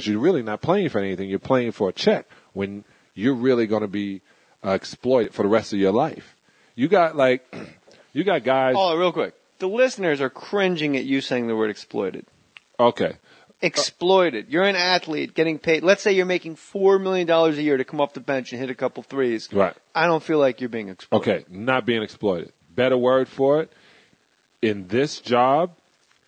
because you're really not playing for anything. You're playing for a check when you're really going to be exploited for the rest of your life. You got guys. Oh, real quick. The listeners are cringing at you saying the word exploited. Okay. Exploited. You're an athlete getting paid. Let's say you're making $4 million a year to come off the bench and hit a couple threes. Right. I don't feel like you're being exploited. Okay, not being exploited. Better word for it. In this job,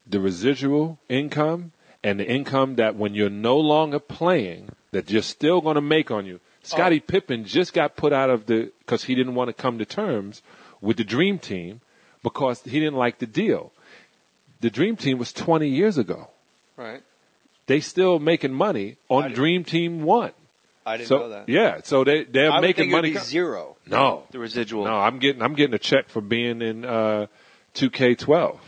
the residual income and the income that when you're no longer playing, that you're still going to make on you. Scottie Pippen just got put out of because he didn't want to come to terms with the Dream Team because he didn't like the deal. The Dream Team was 20 years ago. Right. They still making money on Dream Team 1. I didn't know that. Yeah, so they're I making money. It would be zero. No, the residual. No, I'm getting a check for being in 2K12,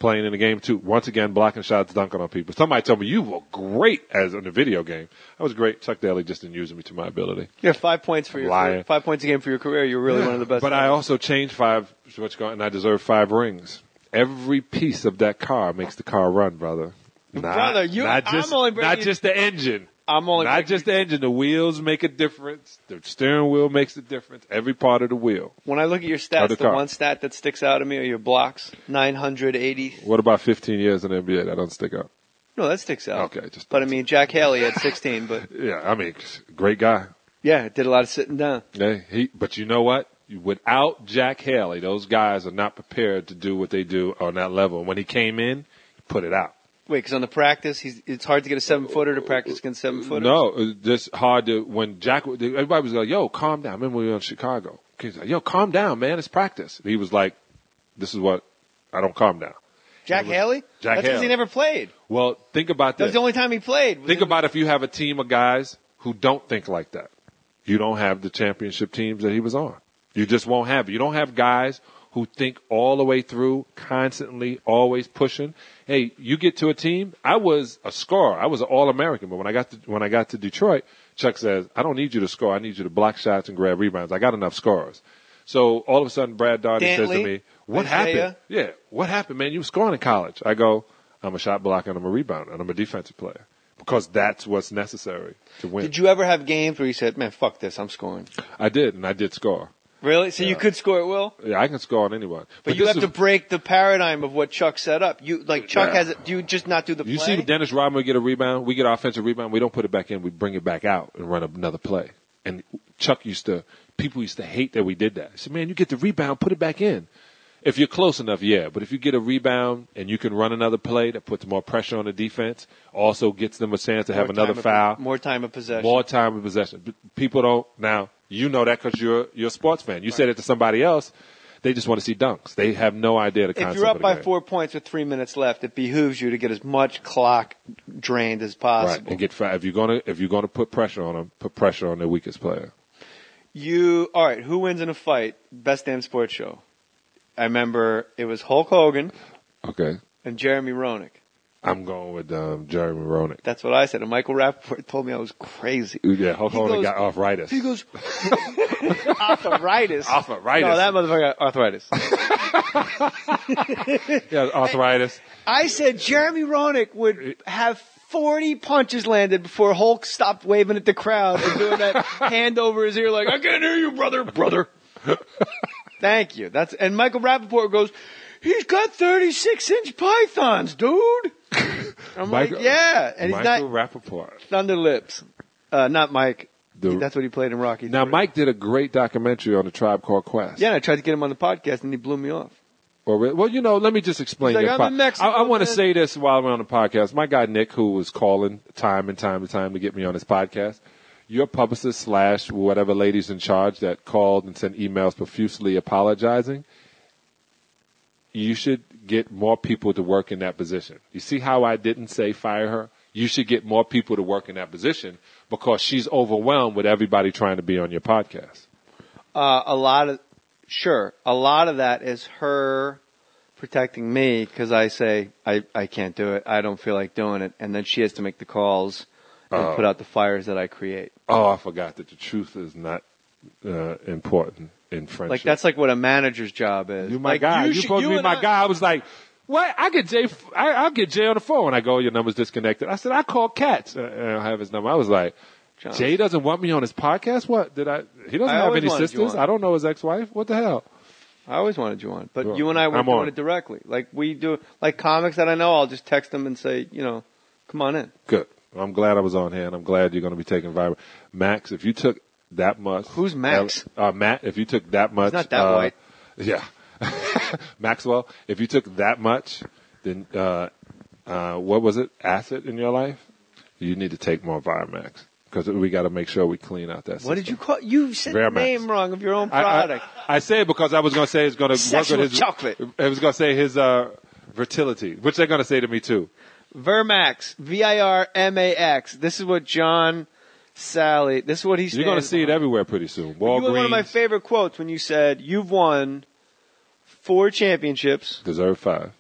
playing in the game too. Once again, blocking shots, dunking on people. Somebody told me you were great in the video game. I was great. Chuck Daly just didn't use me to my ability. Yeah, 5 points for 5 points a game for your career. You're really one of the best. But I also changed 5. And I deserve 5 rings. Every piece of that car makes the car run, brother. Not just the engine. Not just the engine. The wheels make a difference. The steering wheel makes a difference. Every part of the wheel. When I look at your stats, the one stat that sticks out to me are your blocks. 980. What about 15 years in the NBA? That doesn't stick out. No, that sticks out. Okay. But I mean, Jack Haley had 16. But yeah, I mean, great guy. Yeah, did a lot of sitting down. Yeah, but you know what? Without Jack Haley, those guys are not prepared to do what they do on that level. When he came in, he put it out. Wait, because on the practice, it's hard to get a 7-footer to practice against 7-footers? No, it's just hard to, when Jack, everybody was like, yo, calm down. Remember when we were in Chicago? He's like, yo, calm down, man. It's practice. He was like, this is what, I don't calm down. Jack Haley? That's because he never played. Well, think about this. That was the only time he played. Think about if you have a team of guys who don't think like that. You don't have the championship teams that he was on. You just won't have it. You don't have guys who think all the way through, constantly, always pushing. Hey, you get to a team. I was a scorer. I was an All-American. But when I got to Detroit, Chuck says, I don't need you to score. I need you to block shots and grab rebounds. I got enough scorers. So all of a sudden, Brad Daugherty says to me, what happened? Yeah, what happened, man? You were scoring in college. I go, I'm a shot blocker and I'm a rebounder and I'm a defensive player. Because that's what's necessary to win. Did you ever have games where you said, man, fuck this, I'm scoring? I did, and I did score. Really? So you could score at will? Yeah, I can score on anyone. But you have to break the paradigm of what Chuck set up. Do you just not do the play? You see Dennis Rodman get a rebound, we get an offensive rebound, we don't put it back in, we bring it back out and run another play. And people used to hate that we did that. I said, man, you get the rebound, put it back in. If you're close enough, yeah. But if you get a rebound and you can run another play that puts more pressure on the defense, also gets them a chance to have another foul. More time of possession. More time of possession. People don't, now, you know that because you're a sports fan. You said it to somebody else, they just want to see dunks. They have no idea the concept. If you're up of the by game. 4 points with 3 minutes left, it behooves you to get as much clock drained as possible. Right, and get if you're gonna put pressure on them, put pressure on their weakest player. All right, who wins in a fight? Best damn sports show. I remember it was Hulk Hogan. Okay. And Jeremy Roenick. I'm going with Jeremy Roenick. That's what I said. And Michael Rappaport told me I was crazy. Yeah, Hulk Hogan got arthritis. He goes, arthritis? Arthritis. No, that motherfucker got arthritis. Yeah, arthritis. I said Jeremy Roenick would have 40 punches landed before Hulk stopped waving at the crowd and doing that hand over his ear like, I can't hear you, brother. Thank you. And Michael Rappaport goes, he's got 36-inch pythons, dude. I'm like, yeah. And he's Michael Rappaport. Thunder Lips. Not Mike. That's what he played in Rocky. Now, Mike did a great documentary on the Tribe Called Quest. Yeah, and I tried to get him on the podcast, and he blew me off. Well, let me just explain. He's like, I'm in Mexico, I want to say this while we're on the podcast. My guy Nick, who was calling time and time to get me on his podcast, your publicist / whatever lady's in charge that called and sent emails profusely apologizing, you should get more people to work in that position. You see how I didn't say fire her? You should get more people to work in that position because she's overwhelmed with everybody trying to be on your podcast. A lot of that is her protecting me because I say, I can't do it. I don't feel like doing it. And then she has to make the calls and put out the fires that I create. Oh, I forgot that the truth is not important in friendship. Like, that's like what a manager's job is. You're my guy. You're supposed to be my guy. I was like, What? I'll get Jay on the phone when I go, your number's disconnected. I said, I called Katz. And I don't have his number. I was like, John. Jay doesn't want me on his podcast? What? He doesn't have any sisters? I don't know his ex-wife. What the hell? I always wanted you on. But you and I were doing it directly. Like we do, like comics that I know, I'll just text them and say, come on in. Good. I'm glad I was on here, and I'm glad you're going to be taking viral. Max, if you took that much. Who's Max? Matt, if you took that much. He's not that white. Yeah. Maxwell, if you took that much, then what was it? Acid in your life? You need to take more Viromax because we got to make sure we clean out that system. What did you call? You said the name wrong of your own product. I say it because I was going to say it's going to work with his chocolate. I was going to say his fertility, which they're going to say to me too. Vermax, Virmax. This is what John Salley. This is what he said. You're going to see it everywhere pretty soon. You had one of my favorite quotes when you said you've won 4 championships. Deserve 5.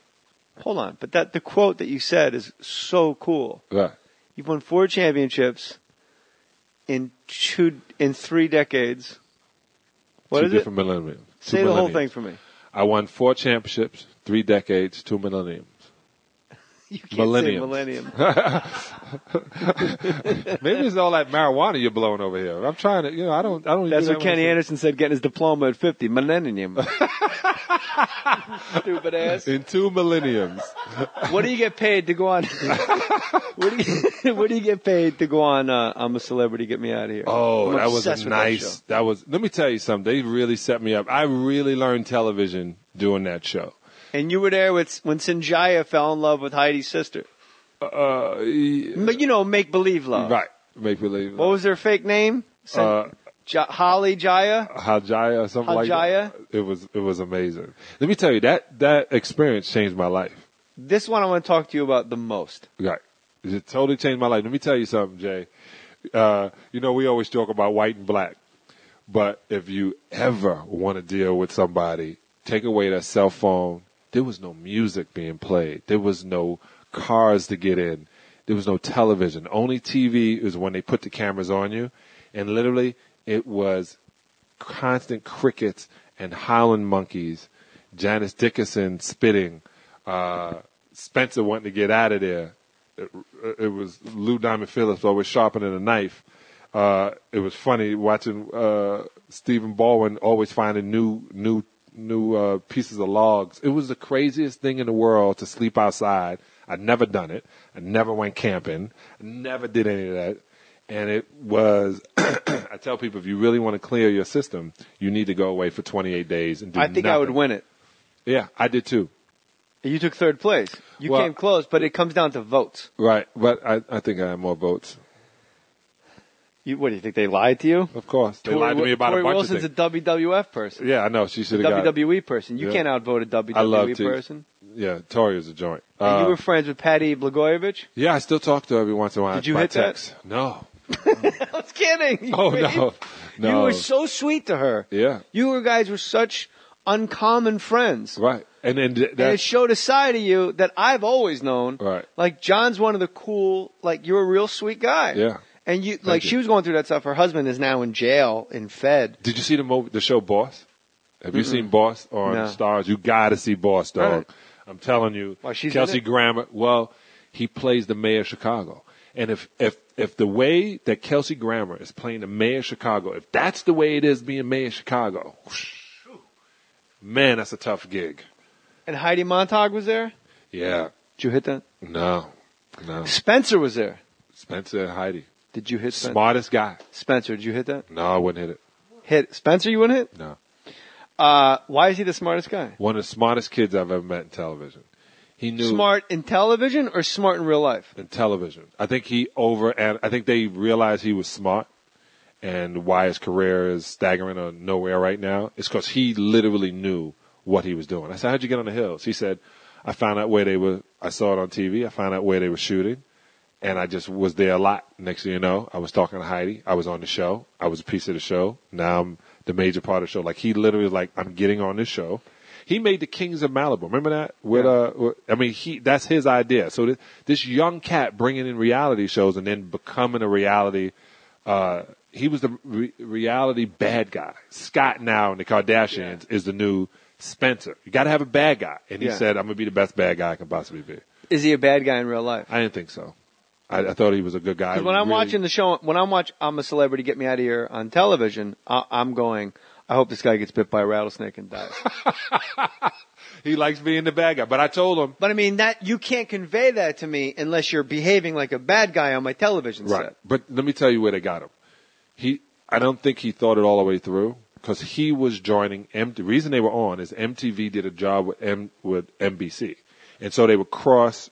Hold on, but the quote that you said is so cool. Right. You've won 4 championships in 3 decades. What 2 is it? different millenniums. Say the whole thing for me. I won 4 championships, 3 decades, 2 millenniums. You can't say millennium. Maybe it's all that marijuana you're blowing over here. I'm trying to, I don't. That's what Kenny Anderson said getting his diploma at 50. Millennium. Stupid ass. In 2 millenniums. What do you get paid to go on? What do you get paid to go on? I'm a Celebrity. Get me out of here. Oh, that was a nice. That was. Let me tell you something. They really set me up. I really learned television doing that show. And you were there when Sanjaya fell in love with Heidi's sister. But make believe love. Right, make believe. What was her fake name? Holly Jaya. Hajaya or something like that. It was amazing. Let me tell you that experience changed my life. This one I want to talk to you about the most. Right, it totally changed my life. Let me tell you something, Jay. We always talk about white and black, but if you ever want to deal with somebody, take away that cell phone. There was no music being played. There was no cars to get in. There was no television. Only TV is when they put the cameras on you. And literally, it was constant crickets and howling monkeys, Janice Dickinson spitting, Spencer wanting to get out of there. It was Lou Diamond Phillips always sharpening a knife. It was funny watching Stephen Baldwin always finding new pieces of logs. It was the craziest thing in the world to sleep outside. I'd never done it. I never went camping. I never did any of that. And it was, I tell people, if you really want to clear your system, you need to go away for 28 days and do nothing. I think I would win it. Yeah, I did too. You took 3rd place. You came close, but it comes down to votes. Right, but I think I have more votes. What do you think? They lied to you? Of course, they lied to me about a bunch of things. Tori Wilson's a WWF person. Yeah, I know. She should have got it. WWE person. You can't outvote a WWE person. Yeah, Tori is a joint. And you were friends with Patty Blagojevich? Yeah, I still talk to her every once in a while. Did you hit text. That? No. I was kidding. No. You were so sweet to her. Yeah. You guys were such uncommon friends. Right. And it showed a side of you that I've always known. Right. Like John's one of the cool, you're a real sweet guy. Yeah. And she was going through that stuff. Her husband is now in jail, in Fed. Did you see the show Boss? Have you seen Boss on Stars? You got to see Boss, dog. Right. I'm telling you. Well, Kelsey Grammer. Well, he plays the mayor of Chicago. And if the way that Kelsey Grammer is playing the mayor of Chicago, if that's the way it is being mayor of Chicago, man, that's a tough gig. And Heidi Montag was there? Yeah. Did you hit that? No. Spencer was there. Spencer and Heidi. Did you hit Spencer? Smartest guy. Spencer, did you hit that? No, I wouldn't hit it. Hit Spencer, you wouldn't hit? No. Why is he the smartest guy? One of the smartest kids I've ever met in television. He knew smart in television or smart in real life? In television. I think I think they realized he was smart and why his career is staggering or nowhere right now. It's because he literally knew what he was doing. I said, how'd you get on the hills? He said, I found out where they were. I saw it on TV. I found out where they were shooting. And I just was there a lot. Next thing you know, I was talking to Heidi. I was on the show. I was a piece of the show. Now I'm the major part of the show. Like, he literally was like, I'm getting on this show. He made the Kings of Malibu. Remember that? That's his idea. So this young cat bringing in reality shows and then becoming a reality, he was the reality bad guy. Scott now and the Kardashians is the new Spencer. You got to have a bad guy. And he Yeah. said, I'm going to be the best bad guy I can possibly be. Is he a bad guy in real life? I didn't think so. I thought he was a good guy. 'Cause when I'm Really- watching the show, when I'm I'm a Celebrity, Get Me Out of Here on television, I'm going, I hope this guy gets bit by a rattlesnake and dies. He likes being the bad guy. But I told him. But I mean, that you can't convey that to me unless you're behaving like a bad guy on my television Right. set. But let me tell you where they got him. I don't think he thought it all the way through because he was joining the reason they were on is MTV did a job with NBC. And so they would cross,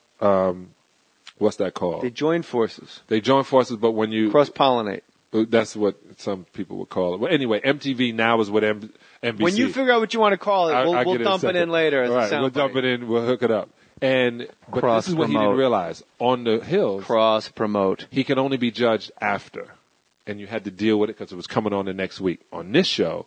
what's that called? They join forces, They join forces, but when you, cross-pollinate. that's what some people would call it. Well, anyway, MTV now is what NBC. When you figure out what you want to call it, I'll we'll get dump it in later as All a right, sound we'll dump it in. We'll hook it up. But this is what he didn't Cross-promote. realize. On the hills, Cross-promote. he can only be judged after. And you had to deal with it because it was coming on the next week. On this show,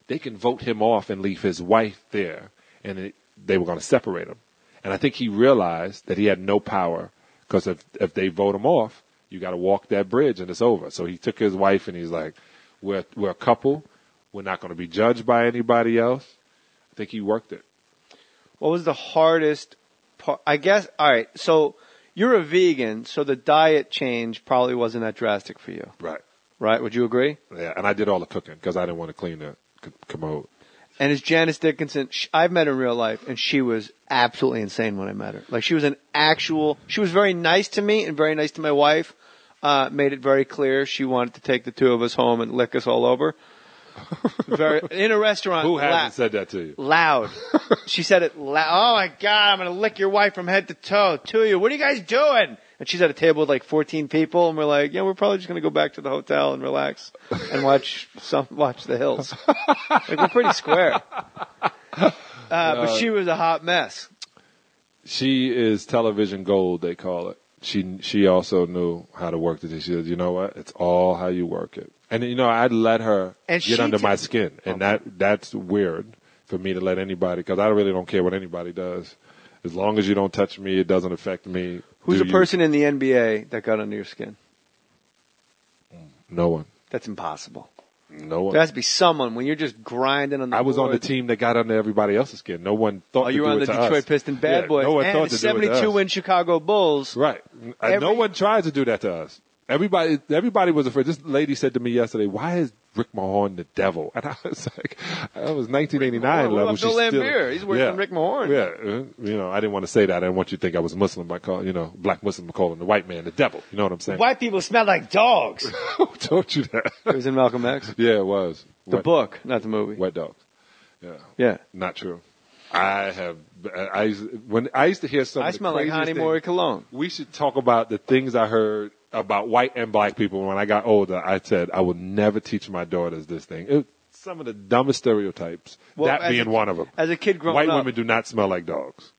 they can vote him off and leave his wife there. And they were going to separate him. And I think he realized that he had no power because if they vote him off, you got to walk that bridge and it's over. So he took his wife and he's like, we're a couple. We're not going to be judged by anybody else. I think he worked it. What was the hardest part? I guess, all right, so you're a vegan, so the diet change probably wasn't that drastic for you. Right? Would you agree? Yeah, and I did all the cooking because I didn't want to clean the commode. And as Janice Dickinson, I've met her in real life, and she was absolutely insane when I met her. Like, she was she was very nice to me and very nice to my wife. Made it very clear she wanted to take the two of us home and lick us all over. In a restaurant. Who hasn't said that to you? Loud. She said it loud. Oh my God, I'm going to lick your wife from head to toe. To you. What are you guys doing? And she's at a table with like 14 people, and we're like, yeah, we're probably just going to go back to the hotel and relax and watch the hills. Like, we're pretty square. But she was a hot mess. She is television gold, they call it. She also knew how to work it. She said, you know what? It's all how you work it. And, I'd let her get under my skin. And that's weird for me to let anybody, because I really don't care what anybody does. As long as you don't touch me, it doesn't affect me. Who's a person in the NBA that got under your skin? No one. That's impossible. No one. There has to be someone when you're just grinding on the I was on the boards. team that got under everybody else's skin. No one thought to you do were on it the to Detroit us. Pistons bad boys. No one and thought the to do it to us. 72-win Chicago Bulls. Right. No one tried to do that to us. Everybody was afraid. This lady said to me yesterday, "Why is Rick Mahorn the devil?" And I was like, "That was 1989 What level." about Bill Laimbeer? He's worse than Rick Mahorn. Yeah, I didn't want to say that. I didn't want you to think I was Muslim by calling, black Muslim by calling the white man the devil. You know what I'm saying? White people smell like dogs. Who told you that? It was in Malcolm X. Yeah, it was. The book, not the movie. Wet dogs. Yeah. Not true. I used to hear some. I smell like Honey Mori cologne. We should talk about the things I heard about white and black people. When I got older, I said I would never teach my daughters this thing. Some of the dumbest stereotypes. Well, that being one of them. As a kid growing white up, women do not smell like dogs.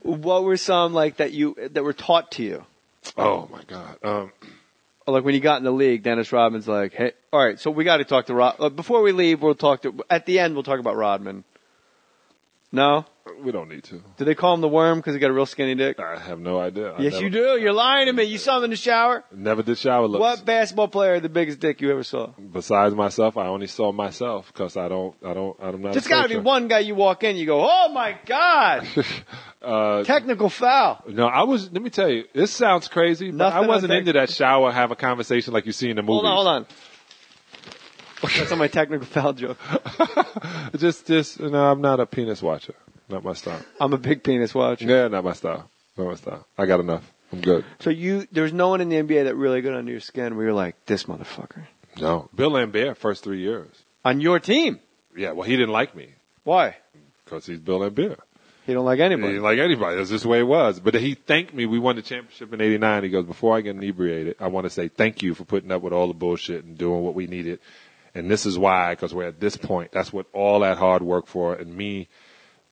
what were some like that were taught to you? Oh my God. Like when you got in the league, Dennis Rodman's like, "Hey, all right, so we got to talk to Rod. Before we leave, at the end, we'll talk about Rodman." No? We don't need to. Do they call him the worm because he got a real skinny dick? I have no idea. Yes, you do. You're lying to me. You saw him in the shower? Never did shower looks. What basketball player had the biggest dick you ever saw? Besides myself, I only saw myself because I'm not. There's got to be one guy you walk in, you go, "Oh my God!" Technical foul. No, let me tell you, this sounds crazy, but I wasn't into that shower, have a conversation like you see in the movies. Hold on. That's on my technical foul joke. I'm not a penis watcher. Not my style. I'm a big penis watcher. Yeah, not my style. Not my style. I got enough. I'm good. So there's no one in the NBA that really got under your skin where you're like, this motherfucker. No. Bill Laimbeer, first 3 years. On your team? Yeah, well, he didn't like me. Why? Because he's Bill Laimbeer. He don't like He anybody. didn't like anybody. That's just the way it was. But he thanked me. We won the championship in '89. He goes, before I get inebriated, I want to say thank you for putting up with all the bullshit and doing what we needed. And this is why, because we're at this point. That's what all that hard work for and me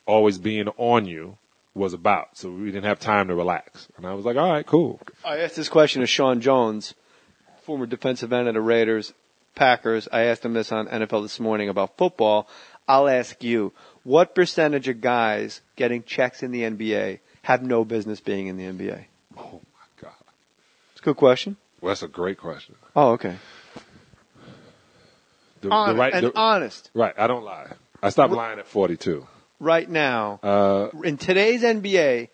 always being on you was about. So we didn't have time to relax. And I was like, all right, cool. I asked this question to Sean Jones, former defensive end of the Raiders, Packers. I asked him this on NFL This Morning about football. I'll ask you, what percentage of guys getting checks in the NBA have no business being in the NBA? Oh, my God. It's a good question. Well, that's a great question. Oh, okay. Honest. Right. I don't lie. I stopped lying at 42. Right now, in today's NBA,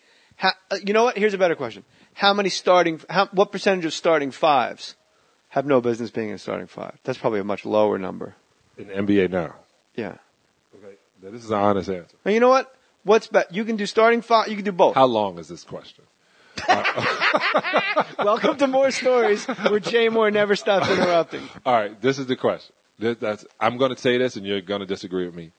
you know what? Here's a better question. What percentage of starting fives have no business being in starting five? That's probably a much lower number. In the NBA now. Yeah. Okay. Now, this is an honest answer. And you know what? What's better? You can do starting five. You can do both. How long is this question? Welcome to Mohr Stories, where Jay Mohr never stops interrupting. All right. This is the question. I'm going to say this, and you're going to disagree with me.